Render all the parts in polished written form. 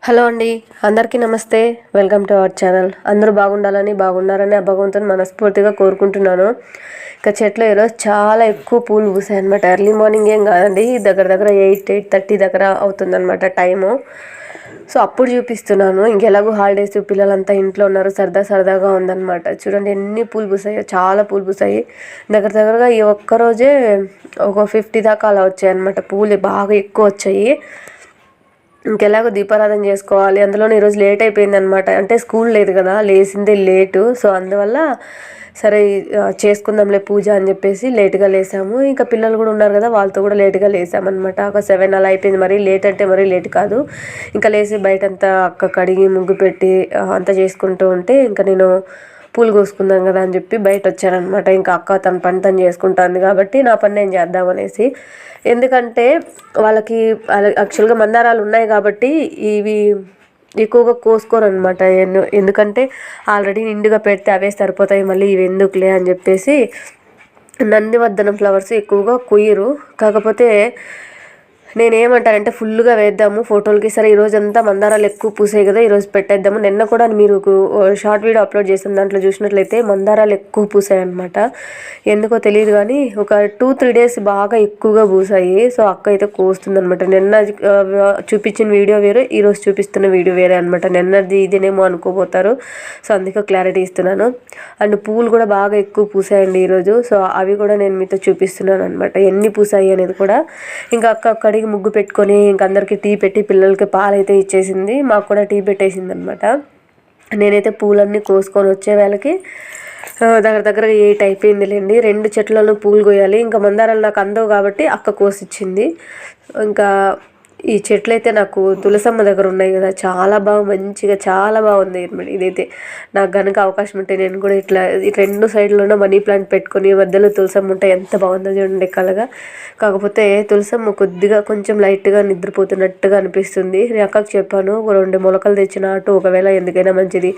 Hello అండి, అందరికీ నమస్తే. Welcome to our channel. అందరూ బాగున్నారని ఆ భగవంతుని మనస్ఫూర్తిగా కోరుకుంటున్నాను. ఇక చెట్లు ఈరోజు చాలా ఎక్కువ పూలు పూసాయి అనమాట. ఎర్లీ మార్నింగ్ ఏం కాదండి, దగ్గర 8:30 దగ్గర అవుతుందన్నమాట టైము. సో అప్పుడు చూపిస్తున్నాను. ఇంకెలాగో హాలిడేస్, పిల్లలంతా ఇంట్లో ఉన్నారు, సరదాగా ఉందన్నమాట. చూడండి ఎన్ని పూలు పూసాయో, చాలా పూలు పూసాయి. దగ్గరగా ఈ ఒక్కరోజే ఒక 50 దాకా అలా వచ్చాయి అనమాట. పూలు బాగా ఎక్కువ వచ్చాయి. ఇంకెలాగో దీపారాధన చేసుకోవాలి. అందులోనే ఈరోజు లేట్ అయిపోయింది అనమాట. అంటే స్కూల్ లేదు కదా, లేచిందే లేటు. సో అందువల్ల సరే చేసుకుందాంలే పూజ అని చెప్పేసి లేట్గా లేసాము. ఇంకా పిల్లలు కూడా ఉన్నారు కదా, వాళ్ళతో కూడా లేట్గా లేసామన్నమాట. ఒక 7 అలా అయిపోయింది. మరీ లేట్ అంటే మరీ లేట్ కాదు. ఇంకా లేచి బయటంతా అక్క కడిగి ముగ్గు పెట్టి అంతా చేసుకుంటూ ఉంటే ఇంకా నేను పూలు కోసుకుందాం కదా అని చెప్పి బయట వచ్చానమాట. ఇంకా అక్క తన పని తను చేసుకుంటుంది కాబట్టి నా పని నేను చేద్దామనేసి. ఎందుకంటే వాళ్ళకి యాక్చువల్గా మందారాలు ఉన్నాయి కాబట్టి ఇవి ఎక్కువగా కోసుకోరు అనమాట. ఎందుకంటే ఆల్రెడీ నిండుగా పెడితే అవే సరిపోతాయి, మళ్ళీ ఇవి ఎందుకులే అని చెప్పేసి నందివర్ధనం ఫ్లవర్స్ ఎక్కువగా కొయ్యరు. కాకపోతే నేనేమంటానంటే ఫుల్గా వేద్దాము ఫోటోలకి. సరే ఈరోజంతా మందారాలు ఎక్కువ పూసాయి కదా, ఈరోజు పెట్టేద్దాము. నిన్న కూడా మీరు షార్ట్ వీడియో అప్లోడ్ చేసిన దాంట్లో చూసినట్లయితే మందారాలు ఎక్కువ పూసాయి అనమాట. ఎందుకో తెలియదు కానీ ఒక 2-3 డేస్ బాగా ఎక్కువగా పూసాయి. సో అక్క అయితే కోస్తుందనమాట. నిన్న చూపించిన వీడియో వేరే, ఈరోజు చూపిస్తున్న వీడియో వేరే అనమాట. నిన్నది ఇదేనేమో అనుకోపోతారు. సో అందుకే క్లారిటీ ఇస్తున్నాను. అండ్ పూలు కూడా బాగా ఎక్కువ పూసాయండి ఈరోజు. సో అవి కూడా నేను మీతో చూపిస్తున్నాను అనమాట, ఎన్ని పూసాయి అనేది కూడా. ఇంకా అక్క అక్కడికి ముగ్గు పెట్టుకొని ఇంక అందరికీ టీ పెట్టి పిల్లలకి పాలైతే ఇచ్చేసింది. మాకు కూడా టీ పెట్టేసింది అనమాట. నేనైతే పూలన్నీ కోసుకొని వచ్చే వేళకి దగ్గర 8 అయిపోయిందిలేండి. 2 చెట్లలో పూలు కోయాలి. ఇంకా మందారాలు నాకు అందవు కాబట్టి అక్క కోసిచ్చింది. ఇంకా ఈ చెట్లు అయితే నాకు తులసమ్మ దగ్గర ఉన్నాయి కదా, చాలా బాగా మంచిగా చాలా బాగుంది అనమాట. ఇదైతే నాకు కనుక అవకాశం ఉంటే నేను కూడా ఇట్లా 2 సైడ్లోనూ మనీ ప్లాంట్ పెట్టుకొని మధ్యలో తులసమ్మ ఉంటే ఎంత బాగుందో చూడండి కలగా. కాకపోతే తులసమ్మ కొద్దిగా కొంచెం లైట్గా నిద్రపోతున్నట్టుగా అనిపిస్తుంది. నేను అక్కకు చెప్పాను 2 మొలకలు తెచ్చినట్టు ఒకవేళ ఎందుకైనా మంచిది.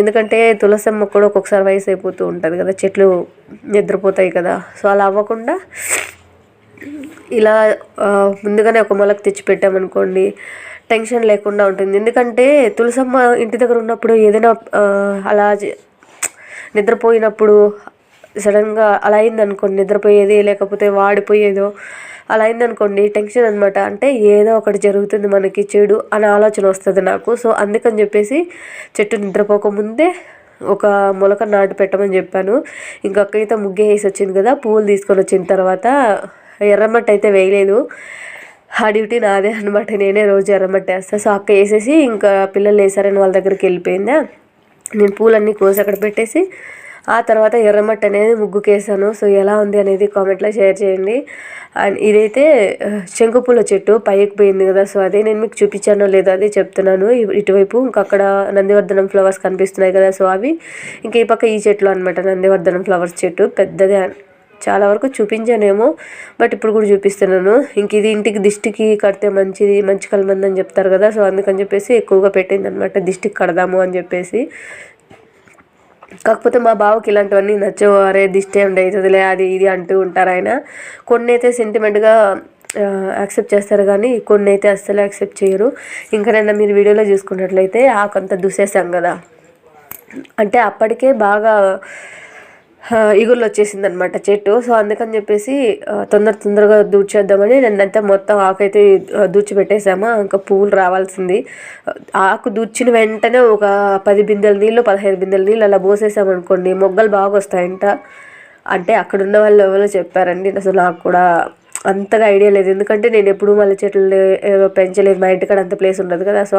ఎందుకంటే తులసమ్మ కూడా ఒక్కొక్కసారి వయసు అయిపోతూ ఉంటుంది కదా, చెట్లు నిద్రపోతాయి కదా. సో అలా అవ్వకుండా ఇలా ముందుగానే ఒక మొలకు తెచ్చి పెట్టామనుకోండి, టెన్షన్ లేకుండా ఉంటుంది. ఎందుకంటే తులసమ్మ ఇంటి దగ్గర ఉన్నప్పుడు ఏదైనా అలా నిద్రపోయినప్పుడు సడన్గా అలా అయిందనుకోండి, నిద్రపోయేది లేకపోతే వాడిపోయేదో అలా అయిందనుకోండి, టెన్షన్ అనమాట. అంటే ఏదో ఒకటి జరుగుతుంది మనకి చెడు అనే ఆలోచన వస్తుంది నాకు. సో అందుకని చెప్పేసి చెట్టు నిద్రపోకముందే ఒక మొలక నాటి పెట్టమని చెప్పాను. ఇంకా అక్కయితే ముగ్గు వేసి వచ్చింది కదా, పువ్వులు తీసుకొని వచ్చిన తర్వాత ఎర్రమట్టి అయితే వేయలేదు. ఆ డ్యూటీ నాదే అనమాట. నేనే రోజు ఎర్రమట్టి వేస్తాను. సో అక్క వేసేసి ఇంకా పిల్లలు వేసారని వాళ్ళ దగ్గరికి వెళ్ళిపోయిందా. నేను పూలన్నీ కోసి అక్కడ పెట్టేసి ఆ తర్వాత ఎర్రమట్టి అనేది ముగ్గుకేసాను. సో ఎలా ఉంది అనేది కామెంట్లో షేర్ చేయండి. అండ్ ఇదైతే శంకుపూల చెట్టు పైకి పోయింది కదా, సో అదే నేను మీకు చూపించానో లేదో అదే చెప్తున్నాను. ఇటువైపు ఇంకా అక్కడ నందివర్ధనం ఫ్లవర్స్ కనిపిస్తున్నాయి కదా, సో అవి. ఇంకా ఈ పక్క ఈ చెట్లు అనమాట, నందివర్ధనం ఫ్లవర్స్ చెట్టు పెద్దదే. చాలా వరకు చూపించానేమో, బట్ ఇప్పుడు కూడా చూపిస్తున్నాను. ఇంక ఇది ఇంటికి దిష్టికి కడితే మంచిది, మంచి కలమంది అని చెప్తారు కదా. సో అందుకని చెప్పేసి ఎక్కువగా పెట్టింది అనమాట, దిష్టికి కడదాము అని చెప్పేసి. కాకపోతే మా బావకి ఇలాంటివన్నీ నచ్చవు. అరే దిష్టి ఏమి అవుతుందిలే అది ఇది అంటూ ఉంటారు ఆయన. కొన్ని అయితే సెంటిమెంట్గా యాక్సెప్ట్ చేస్తారు కానీ కొన్ని అయితే అస్సలు యాక్సెప్ట్ చేయరు. ఇంకా నిన్న మీరు వీడియోలో చూసుకున్నట్లయితే ఆకంతా దుసేసాం కదా, అంటే అప్పటికే బాగా ఇగుర్లు వచ్చేసింది అనమాట చెట్టు. సో అందుకని చెప్పేసి తొందరగా దూర్చేద్దామని నిన్నంతా మొత్తం ఆకైతే దూర్చిపెట్టేసామా. ఇంకా పువ్వులు రావాల్సింది. ఆకు దూర్చిన వెంటనే ఒక 10 బిందెల నీళ్ళు 15 బిందెల నీళ్ళు అలా పోసేసామనుకోండి, మొగ్గలు బాగా వస్తాయంట. అంటే అక్కడున్న వాళ్ళు ఎవరో చెప్పారండి, అసలు నాకు కూడా అంతగా ఐడియా లేదు. ఎందుకంటే నేను ఎప్పుడు మల్లె చెట్లు పెంచలేదు, మా ఇంటికాడ అంత ప్లేస్ ఉండదు కదా. సో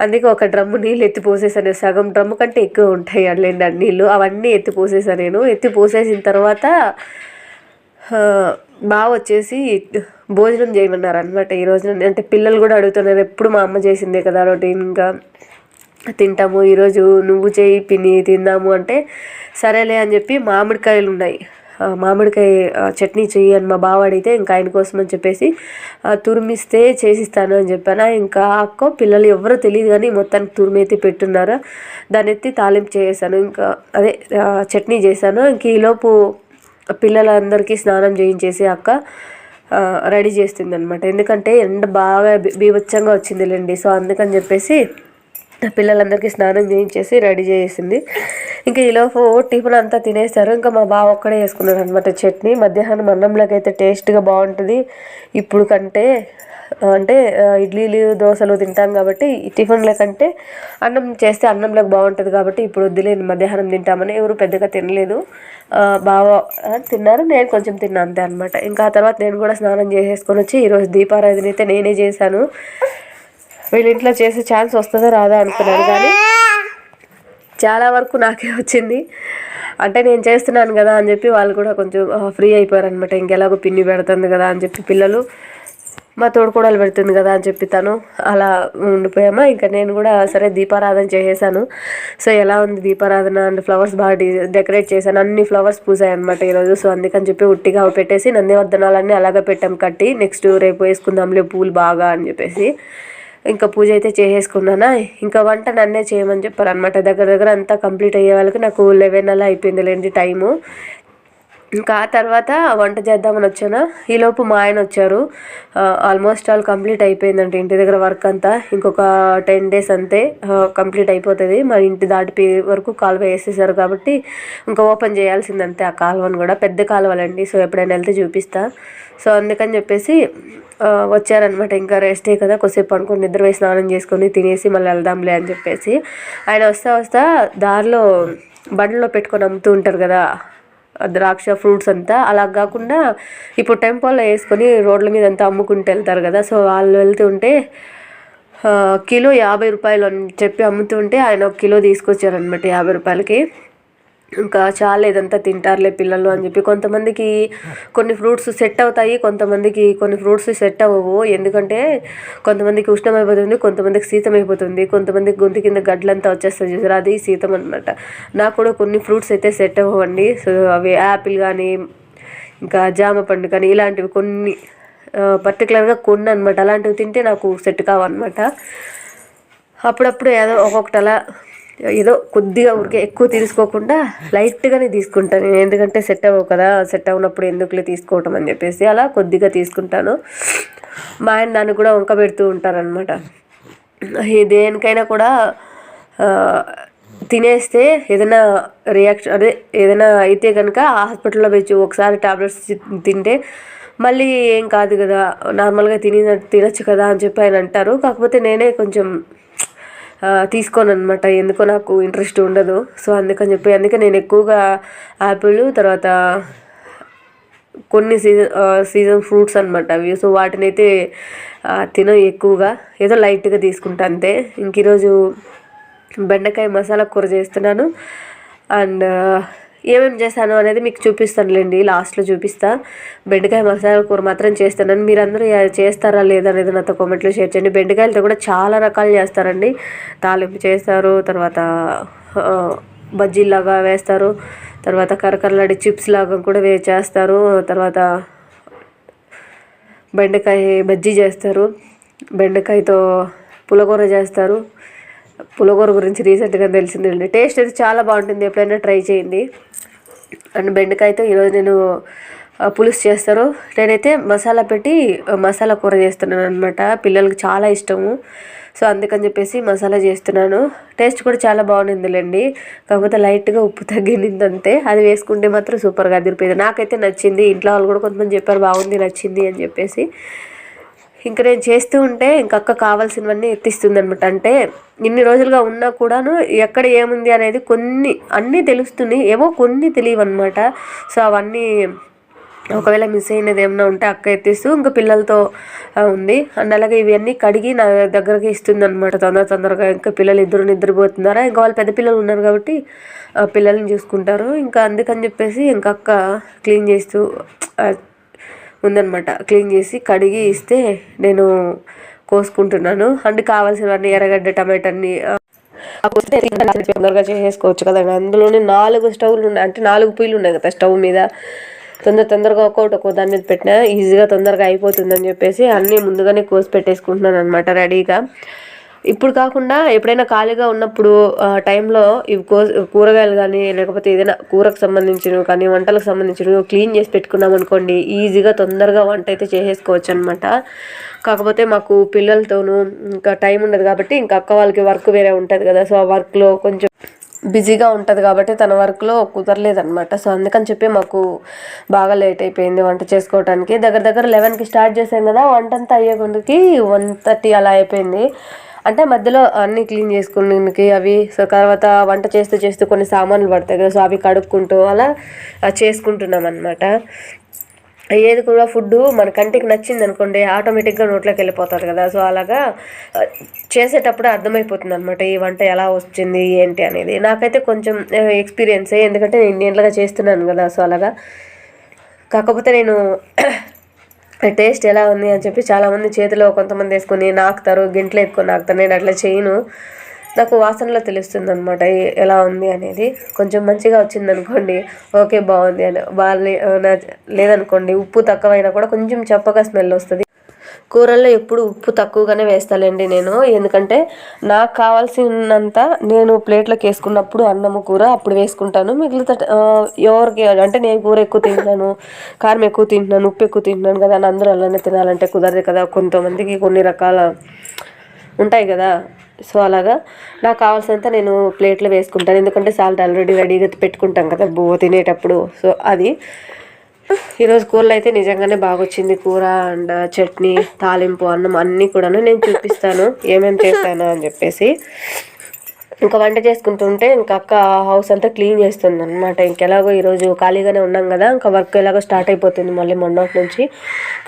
అందుకే ఒక డ్రమ్ము నీళ్ళు ఎత్తి పోసేసాను. సగం డ్రమ్ము కంటే ఎక్కువ ఉంటాయి అట్లేండి ఆ నీళ్ళు. అవన్నీ ఎత్తి పోసేసాను నేను. ఎత్తి పోసేసిన తర్వాత బాగా వచ్చేసి భోజనం చేయమన్నారు అనమాట ఈరోజు. అంటే పిల్లలు కూడా అడుగుతున్నారు, ఎప్పుడు మా అమ్మ చేసిందే కదా రొటీన్గా తింటాము, ఈరోజు నువ్వు చేయి పిన్ని తిందాము అంటే సరేలే అని చెప్పి మామిడికాయలు ఉన్నాయి, మామిడికాయ చట్నీ చెయ్యి అని మా బావ అడిగితే ఇంకా ఆయన కోసం అని చెప్పేసి తురిమిస్తే చేసిస్తాను అని చెప్పాను. ఇంకా అక్క పిల్లలు ఎవరో తెలియదు కానీ మొత్తానికి తురిమైతే పెట్టున్నారు. దాన్ని ఎత్తి తాలింపు చేసాను, ఇంకా అదే చట్నీ చేశాను. ఇంక ఈలోపు పిల్లలందరికీ స్నానం చేయించేసి అక్క రెడీ చేస్తుంది అనమాట. ఎందుకంటే ఎండ బాగా బీభత్సంగా వచ్చిందిలేండి. సో అందుకని చెప్పేసి పిల్లలందరికీ స్నానం చేయించేసి రెడీ చేసింది. ఇంకా ఈలోపు టిఫిన్ అంతా తినేస్తారు. ఇంకా మా బావ ఒక్కడే వేసుకున్నాడు అనమాట చట్నీ. మధ్యాహ్నం అన్నంలోకి అయితే టేస్ట్గా బాగుంటుంది ఇప్పుడు కంటే. అంటే ఇడ్లీలు దోశలు తింటాం కాబట్టి టిఫిన్ల కంటే అన్నం చేస్తే అన్నంలోకి బాగుంటుంది కాబట్టి ఇప్పుడు వద్దులేని మధ్యాహ్నం తింటామని ఎవరు పెద్దగా తినలేదు. బాగా తిన్నారు, నేను కొంచెం తిన్నా అంతే అనమాట. ఇంకా ఆ తర్వాత నేను కూడా స్నానం చేసేసుకొని వచ్చి ఈరోజు దీపారాధన అయితే నేనే చేశాను. వీళ్ళ ఇంట్లో చేసే ఛాన్స్ వస్తుందో రాదా అనుకున్నాను, కానీ చాలా వరకు నాకే వచ్చింది. అంటే నేను చేస్తున్నాను కదా అని చెప్పి వాళ్ళు కూడా కొంచెం ఫ్రీ అయిపోయారు అనమాట. ఇంకెలాగో పిన్ని పెడుతుంది కదా అని చెప్పి పిల్లలు, మా తోడుకోడలు పెడుతుంది కదా అని చెప్పి తను అలా ఉండిపోయామా. ఇంకా నేను కూడా సరే దీపారాధన చేసేసాను. సో ఎలా ఉంది దీపారాధన అండ్ ఫ్లవర్స్ బాగా డెకరేట్ చేశాను. అన్ని ఫ్లవర్స్ పూసాయి అనమాట ఈరోజు. సో అందుకని చెప్పి ఉట్టిగా పెట్టేసి నందివర్ధనాలన్నీ అలాగే పెట్టాం కట్టి. నెక్స్ట్ రేపు వేసుకుందాంలే పూలు బాగా అని చెప్పేసి ఇంకా పూజ అయితే చేసేసుకున్నానా. ఇంకా వంట నన్నే చేయమని చెప్పారు అనమాట. దగ్గర దగ్గర అంతా కంప్లీట్ అయ్యే వాళ్ళకి నాకు 11 అలా అయిపోయింది లేండి టైము. ఇంకా ఆ తర్వాత వంట చేద్దామని వచ్చాను. ఈలోపు మా ఆయన వచ్చారు. ఆల్మోస్ట్ ఆల్ కంప్లీట్ అయిపోయిందంటే ఇంటి దగ్గర వర్క్ అంతా. ఇంకొక 10 days అంతే కంప్లీట్ అయిపోతుంది. మరి ఇంటి దాటిపోయే వరకు కాలువ వేసేసారు కాబట్టి ఇంకా ఓపెన్ చేయాల్సిందంతే. ఆ కాలువను కూడా పెద్ద కాలువలండి. సో ఎప్పుడైనా వెళ్తే చూపిస్తా. సో అందుకని చెప్పేసి వచ్చారనమాట. ఇంకా రెస్టే కదా, కొద్దిసేపు పడుకొని నిద్ర వేసి స్నానం చేసుకొని తినేసి మళ్ళీ వెళ్దాంలే అని చెప్పేసి. ఆయన వస్తా దారిలో బండ్లో పెట్టుకొని అమ్ముతూ ఉంటారు కదా ద్రాక్ష ఫ్రూట్స్ అంతా. అలా కాకుండా ఇప్పుడు టెంపోలో వేసుకొని రోడ్ల మీద అంతా అమ్ముకుంటూ వెళ్తారు కదా. సో వాళ్ళు వెళ్తుంటే కిలో 50 రూపాయలు అని చెప్పి అమ్ముతుంటే ఆయన 1 కిలో తీసుకొచ్చారనమాట 50 రూపాయలకి. ఇంకా చాలా ఇదంతా తింటారులే పిల్లలు అని చెప్పి. కొంతమందికి కొన్ని ఫ్రూట్స్ సెట్ అవుతాయి, కొంతమందికి కొన్ని ఫ్రూట్స్ సెట్ అవ్వవు. ఎందుకంటే కొంతమందికి ఉష్ణం అయిపోతుంది, కొంతమందికి శీతం అయిపోతుంది, కొంతమందికి గొంతు కింద గడ్డలంతా వచ్చేస్తుంది చూసారు, అది శీతం అనమాట. నాకు కూడా కొన్ని ఫ్రూట్స్ అయితే సెట్ అవ్వండి. సో అవి యాపిల్ కానీ ఇంకా జామ పండు కానీ ఇలాంటివి కొన్ని పర్టికులర్గా కొన్ని అనమాట. అలాంటివి తింటే నాకు సెట్ కావన్నమాట. అప్పుడప్పుడు ఏదో ఒక్కొక్కటి అలా ఏదో కొద్దిగా ఊరికే ఎక్కువ తీసుకోకుండా లైట్గానే తీసుకుంటాను నేను. ఎందుకంటే సెట్ అవ్వవు కదా, సెట్ అవ్వనప్పుడు ఎందుకులే తీసుకోవటం అని చెప్పేసి అలా కొద్దిగా తీసుకుంటాను. మా ఆయన దాన్ని కూడా వంక పెడుతూ ఉంటారనమాట. దేనికైనా కూడా తినేస్తే ఏదైనా రియాక్షన్ అదే ఏదైనా అయితే కనుక హాస్పిటల్లో పోయి ఒకసారి టాబ్లెట్స్ తింటే మళ్ళీ ఏం కాదు కదా, నార్మల్గా తినచ్చు కదా అని చెప్పి ఆయన అంటారు. కాకపోతే నేనే కొంచెం తీసుకోను అనమాట. ఎందుకో నాకు ఇంట్రెస్ట్ ఉండదు. సో అందుకే నేను ఎక్కువగా యాపిల్ తర్వాత కొన్ని సీజన్ ఫ్రూట్స్ అనమాట అవి. సో వాటిని అయితే ఎక్కువగా ఏదో లైట్గా తీసుకుంటా అంతే. ఇంక ఈరోజు బెండకాయ మసాలా కూర చేస్తున్నాను. అండ్ ఏమేమి చేశాను అనేది మీకు చూపిస్తానులేండి, లాస్ట్లో చూపిస్తా. బెండకాయ మసాలా కూర మాత్రం చేస్తాను. మీరందరూ చేస్తారా లేదా అనేది నాతో కామెంట్లో షేర్ చేయండి. బెండకాయలతో కూడా చాలా రకాలు చేస్తారండి. తాలింపు చేస్తారు, తర్వాత బజ్జీలాగా వేస్తారు, తర్వాత కరకరలాడి చిప్స్ లాగా కూడా చేస్తారు, తర్వాత బెండకాయ బజ్జీ చేస్తారు, బెండకాయతో పులగూర చేస్తారు. పులగూర గురించి రీసెంట్గా తెలిసిందండి. టేస్ట్ అయితే చాలా బాగుంటుంది, ఎప్పుడైనా ట్రై చేయండి. అండ్ బెండకాయతో ఈరోజు నేను పులుసు చేస్తారు. నేనైతే మసాలా పెట్టి మసాలా కూర చేస్తున్నాను అనమాట. పిల్లలకి చాలా ఇష్టము. సో అందుకని చెప్పేసి మసాలా చేస్తున్నాను. టేస్ట్ కూడా చాలా బాగుండిందిలేండి. కాకపోతే లైట్గా ఉప్పు తగ్గింది అంతే. అది వేసుకుంటే మాత్రం సూపర్గా అదిరిపోయింది. నాకైతే నచ్చింది. ఇంట్లో వాళ్ళు కూడా కొంతమంది చెప్పారు బాగుంది, నచ్చింది అని చెప్పేసి. ఇంకా నేను చేస్తూ ఉంటే ఇంక అక్క కావాల్సినవన్నీ ఎత్తిస్తుంది అనమాట. అంటే ఇన్ని రోజులుగా ఉన్నా కూడాను ఎక్కడ ఏముంది అనేది అన్నీ తెలుస్తుంది, ఏవో కొన్ని తెలియవు అనమాట. సో అవన్నీ ఒకవేళ మిస్ అయినది ఏమన్నా ఉంటే అక్క ఎత్తిస్తూ ఇంకా పిల్లలతో ఉంది. అండ్ అలాగే ఇవన్నీ కడిగి నా దగ్గరకి ఇస్తుంది అనమాట తొందరగా. ఇంకా పిల్లలు ఇద్దరు నిద్రపోతున్నారా, ఇంకా వాళ్ళు పెద్ద పిల్లలు ఉన్నారు కాబట్టి పిల్లల్ని చూసుకుంటారు. ఇంకా అందుకని చెప్పేసి ఇంకా అక్క క్లీన్ చేస్తూ ఉందనమాట. క్లీన్ చేసి కడిగి ఇస్తే నేను కోసుకుంటున్నాను. అండ్ కావాల్సినవన్నీ ఎర్రగడ్డ టమాటాన్ని తొందరగా చేసేసుకోవచ్చు కదండి. అందులోనే 4 స్టవ్లు ఉన్నాయి, అంటే 4 పొయ్యిలు ఉన్నాయి కదా స్టవ్ మీద. తొందరగా ఒక్కో దాని మీద పెట్టినా ఈజీగా తొందరగా అయిపోతుందని చెప్పేసి అన్నీ ముందుగానే కోసి పెట్టేసుకుంటున్నాను అనమాట రెడీగా. ఇప్పుడు కాకుండా ఎప్పుడైనా ఖాళీగా ఉన్నప్పుడు టైంలో ఇవి కూరగాయలు కానీ లేకపోతే ఏదైనా కూరకు సంబంధించినవి కానీ వంటలకు సంబంధించినవి క్లీన్ చేసి పెట్టుకున్నాం అనుకోండి, ఈజీగా తొందరగా వంట అయితే చేసేసుకోవచ్చు అనమాట. కాకపోతే మాకు పిల్లలతోనూ ఇంకా టైం ఉండదు కాబట్టి ఇంకా అక్క వాళ్ళకి వర్క్ వేరే ఉంటుంది కదా, సో ఆ వర్క్లో కొంచెం బిజీగా ఉంటుంది కాబట్టి తన వర్క్లో కుదరలేదనమాట. సో అందుకని చెప్పి మాకు బాగా లేట్ అయిపోయింది వంట చేసుకోవడానికి. దగ్గర దగ్గర 11కి స్టార్ట్ చేసాం కదా, వంట అంతా అయ్యే కొందుకి 1:30 అలా అయిపోయింది. అంటే మధ్యలో అన్నీ క్లీన్ చేసుకునేకి అవి, సో తర్వాత వంట చేస్తూ చేస్తూ కొన్ని సామాన్లు పడతాయి కదా, సో అవి కడుక్కుంటూ అలా చేసుకుంటున్నాం అనమాట. ఏది కూడా ఫుడ్ మన కంటికి నచ్చింది అనుకోండి ఆటోమేటిక్గా నోట్లోకి వెళ్ళిపోతుంది కదా, సో అలాగా చేసేటప్పుడు అర్థమైపోతుంది అనమాట ఈ వంట ఎలా వచ్చింది ఏంటి అనేది. నాకైతే కొంచెం ఎక్స్పీరియన్సే, ఎందుకంటే నేను ఏంట్లుగా చేస్తున్నాను కదా, సో అలాగా. కాకపోతే నేను టేస్ట్ ఎలా ఉంది అని చెప్పి చాలామంది చేతిలో కొంతమంది వేసుకొని నాకుతారు, గింట్లో ఎక్కువ నాకుతారు. నేను అట్లా చేయను, నాకు వాసనలో తెలుస్తుంది అనమాట ఎలా ఉంది అనేది. కొంచెం మంచిగా వచ్చింది అనుకోండి ఓకే బాగుంది అని, లేదనుకోండి ఉప్పు తక్కువైనా కూడా కొంచెం చప్పగా స్మెల్ వస్తుంది. కూరల్లో ఎప్పుడు ఉప్పు తక్కువగానే వేస్తానండి నేను, ఎందుకంటే నాకు కావాల్సినంత నేను ప్లేట్లోకి వేసుకున్నప్పుడు అన్నము కూర అప్పుడు వేసుకుంటాను. మిగిలిన ఎవరికి అంటే నేను కూర ఎక్కువ తింటున్నాను, కారం ఎక్కువ తింటున్నాను, ఉప్పు ఎక్కువ తింటున్నాను కదా అని అందరూ అలానే తినాలంటే కుదరదు కదా, కొంతమందికి కొన్ని రకాల ఉంటాయి కదా. సో అలాగా నాకు కావాల్సినంత నేను ప్లేట్లో వేసుకుంటాను, ఎందుకంటే సాల్ట్ ఆల్రెడీ రెడీగా పెట్టుకుంటాం కదా బువ్వ తినేటప్పుడు. సో అది ఈరోజు కూరలు అయితే నిజంగానే బాగా వచ్చింది. కూర అండ్ చట్నీ, తాలింపు, అన్నం అన్నీ కూడాను నేను చూపిస్తాను ఏమేమి చేస్తాను అని చెప్పేసి. ఇంకా వంట చేసుకుంటుంటే ఇంకా అక్క హౌస్ అంతా క్లీన్ చేస్తుంది అనమాట. ఇంకెలాగో ఈరోజు ఖాళీగానే ఉన్నాం కదా, ఇంకా వర్క్ ఎలాగో స్టార్ట్ అయిపోతుంది మళ్ళీ మొన్నటి నుంచి.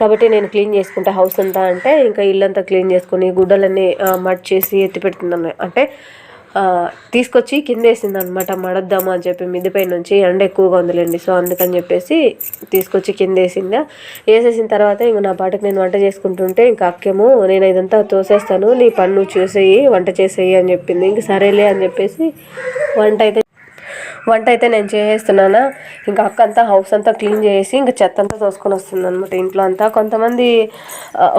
కాబట్టి నేను క్లీన్ చేసుకుంటా హౌస్ అంతా, అంటే ఇంకా ఇల్లంతా క్లీన్ చేసుకుని గుడ్డలన్నీ మడ్ చేసి ఎత్తి పెడుతున్నాను. అంటే తీసుకొచ్చి కింద వేసింది అనమాట, మడద్దాము అని చెప్పి మిద్దిపై నుంచి ఎండ ఎక్కువగా ఉందిలేండి, సో అందుకని చెప్పేసి తీసుకొచ్చి కింద వేసిందా. వేసేసిన తర్వాత ఇంక నా పాటకు నేను వంట చేసుకుంటుంటే ఇంకా అక్కేమో నేను ఇదంతా తోసేస్తాను, నీ పని నువ్వు చూసేయి వంట చేసేయి అని చెప్పింది. ఇంక సరేలే అని చెప్పేసి వంట అయితే నేను చేసేస్తున్నానా. ఇంకా అక్క అంతా హౌస్ అంతా క్లీన్ చేసి ఇంకా చెత్త అంతా తోసుకొని వస్తుంది అనమాట ఇంట్లో అంతా. కొంతమంది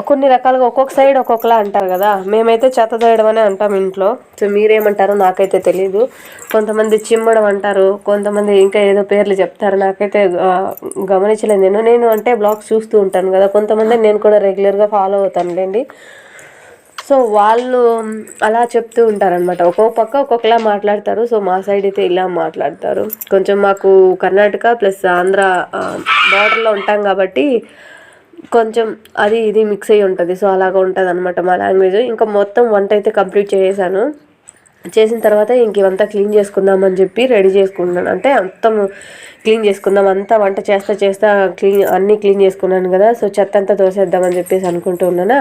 కొన్ని రకాలుగా ఒక్కొక్క సైడ్ ఒక్కొక్కలా అంటారు కదా, మేమైతే చెత్త తోయడం అనే అంటాం ఇంట్లో. సో మీరేమంటారో నాకైతే తెలీదు. కొంతమంది చిమ్మడం అంటారు, కొంతమంది ఇంకా ఏదో పేర్లు చెప్తారు, నాకైతే గమనించలేదు. నేను అంటే బ్లాగ్స్ చూస్తూ ఉంటాను కదా, కొంతమంది నేను కూడా రెగ్యులర్గా ఫాలో అవుతానులేండి. సో వాళ్ళు అలా చెప్తూ ఉంటారనమాట, ఒక్కొక్క పక్క ఒక్కొక్కలా మాట్లాడతారు. సో మా సైడ్ అయితే ఇలా మాట్లాడతారు. కొంచెం మాకు కర్ణాటక ప్లస్ ఆంధ్ర బార్డర్లో ఉంటాం కాబట్టి కొంచెం అది ఇది మిక్స్ అయ్యి ఉంటుంది. సో అలాగా ఉంటుంది అనమాట మా లాంగ్వేజ్. ఇంకా మొత్తం వంట అయితే కంప్లీట్ చేసేసాను. చేసిన తర్వాత ఇంక ఇవంతా క్లీన్ చేసుకుందామని చెప్పి రెడీ చేసుకున్నాను, అంటే మొత్తం క్లీన్ చేసుకుందాం అంతా వంట చేస్తా అన్నీ క్లీన్ చేసుకున్నాను కదా. సో చెత్త అంతా తోసేద్దామని చెప్పేసి అనుకుంటూ ఉన్నానా,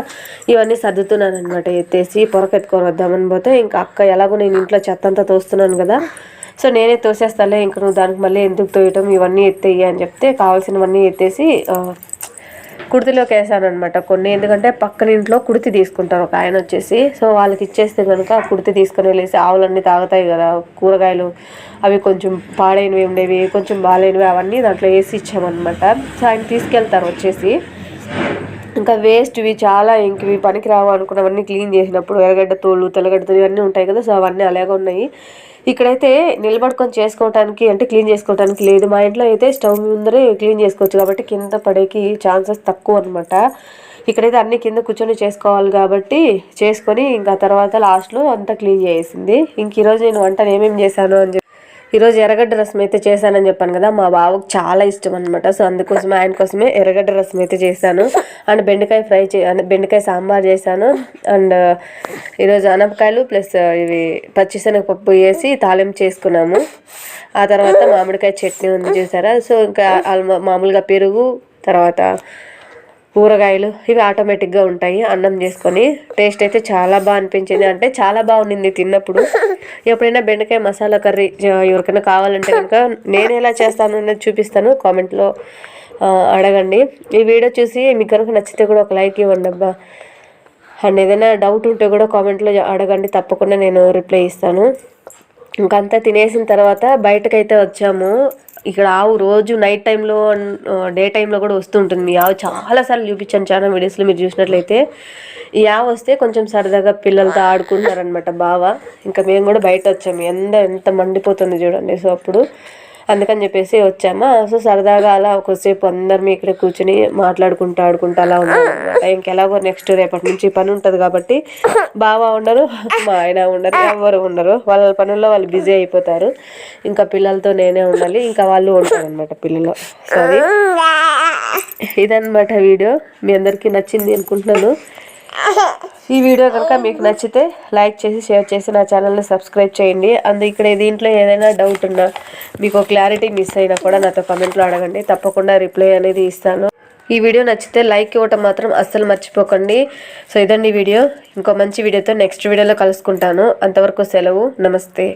ఇవన్నీ సర్దుతున్నాను అనమాట. ఎత్తేసి పొరకెత్తుకొని వద్దామని పోతే ఇంకా అక్క ఎలాగో నేను ఇంట్లో చెత్త అంతా తోస్తున్నాను కదా, సో నేనే తోసేస్తాలే, ఇంక నువ్వు దానికి మళ్ళీ ఎందుకు తోయటం, ఇవన్నీ ఎత్తేయి అని చెప్తే కావాల్సినవన్నీ ఎత్తేసి కుర్తిలోకి వేసాను అనమాట కొన్ని. ఎందుకంటే పక్కన ఇంట్లో కుర్తి తీసుకుంటారు ఒక ఆయన వచ్చేసి, సో వాళ్ళకి ఇచ్చేస్తే కనుక ఆ కుర్తి తీసుకొని వెళ్ళేసి ఆవులన్నీ తాగుతాయి కదా కూరగాయలు, అవి కొంచెం పాడైనవి ఉండేవి కొంచెం బాగాలేనివి అవన్నీ దాంట్లో వేసి ఇచ్చామన్నమాట. సో ఆయన తీసుకెళ్తారు వచ్చేసి. ఇంకా వేస్ట్వి చాలా ఇంకవి పనికి రావు అనుకున్నవన్నీ క్లీన్ చేసినప్పుడు ఎర్రగడ్డ తోలు తెల్లగడ్డ తోలు ఇవన్నీ ఉంటాయి కదా, సో అవన్నీ అలాగే ఉన్నాయి. ఇక్కడైతే నిలబడుకొని చేసుకోవడానికి అంటే క్లీన్ చేసుకోవడానికి లేదు, మా ఇంట్లో అయితే స్టవ్ ముందరే క్లీన్ చేసుకోవచ్చు కాబట్టి కింద పడేకి ఛాన్సెస్ తక్కువ అనమాట. ఇక్కడైతే అన్ని కింద కూర్చొని చేసుకోవాలి కాబట్టి చేసుకొని ఇంకా తర్వాత లాస్ట్లో అంతా క్లీన్ చేసింది. ఇంక ఈరోజు నేను వంటను ఏమేమి చేశాను అని ఈరోజు ఎర్రగడ్డ రసం అయితే చేశానని చెప్పాను కదా, మా బావకు చాలా ఇష్టం అనమాట. సో అందుకోసమే ఆయన కోసమే ఎర్రగడ్డ రసం అయితే చేశాను. అండ్ బెండకాయ బెండకాయ సాంబార్ చేశాను. అండ్ ఈరోజు అనపకాయలు ప్లస్ ఇవి పచ్చిశనగపప్పు వేసి తాలింపు చేసుకున్నాము. ఆ తర్వాత మామిడికాయ చట్నీ ఉంది చూసారా. సో ఇంకా మామూలుగా పెరుగు తర్వాత కూరగాయలు ఇవి ఆటోమేటిక్గా ఉంటాయి. అన్నం చేసుకొని టేస్ట్ అయితే చాలా బాగా అనిపించింది, అంటే చాలా బాగుండింది తిన్నప్పుడు. ఎప్పుడైనా బెండకాయ మసాలా కర్రీ ఎవరికైనా కావాలంటే కనుక నేను ఎలా చేస్తాను అనేది చూపిస్తాను, కామెంట్లో అడగండి. ఈ వీడియో చూసి మీకు కనుక నచ్చితే కూడా ఒక లైక్ ఇవ్వండి అబ్బా. అండ్ ఏదైనా డౌట్ ఉంటే కూడా కామెంట్లో అడగండి, తప్పకుండా నేను రిప్లై ఇస్తాను. ఇంకంతా తినేసిన తర్వాత బయటకైతే వచ్చాము. ఇక్కడ ఆవు రోజు నైట్ టైంలో డే టైంలో కూడా వస్తుంటుంది. మీ ఆవు చాలాసార్లు చూపించాను చాలా వీడియోస్లో, మీరు చూసినట్లయితే. ఈ ఆవు వస్తే కొంచెం సరదాగా పిల్లలతో ఆడుకుంటారనమాట బాగా. ఇంకా మేము కూడా బయట వచ్చాము, ఎంత మండిపోతుంది చూడండి. సో అప్పుడు అందుకని చెప్పేసి వచ్చామా. సో సరదాగా అలా ఒకసేపు అందరం ఇక్కడ కూర్చుని మాట్లాడుకుంటూ ఆడుకుంటూ అలా ఉన్నాం అనమాట. ఇంకెలాగో నెక్స్ట్ రేపటి నుంచి పని ఉంటుంది కాబట్టి బావ ఉండరు, మా ఆయన ఉండరు, ఎవరు ఉండరు. వాళ్ళ పనుల్లో వాళ్ళు బిజీ అయిపోతారు. ఇంకా పిల్లలతో నేనే ఉండాలి, ఇంకా వాళ్ళు ఉంటారు అనమాట పిల్లలు. సారీ, ఇదన్నమాట వీడియో. మీ అందరికీ నచ్చింది అనుకుంటున్నాను. ఈ వీడియో కనుక మీకు నచ్చితే లైక్ చేసి షేర్ చేసి నా ఛానల్ని సబ్స్క్రైబ్ చేయండి. ఇక్కడ దీంట్లో ఏదైనా డౌట్ ఉన్నా, మీకు క్లారిటీ మిస్ అయినా కూడా నాతో కమెంట్లో అడగండి, తప్పకుండా రిప్లై అనేది ఇస్తాను. ఈ వీడియో నచ్చితే లైక్ ఇవ్వటం మాత్రం అస్సలు మర్చిపోకండి. సో ఇదండి వీడియో. ఇంకో మంచి వీడియోతో నెక్స్ట్ వీడియోలో కలుసుకుంటాను. అంతవరకు సెలవు, నమస్తే.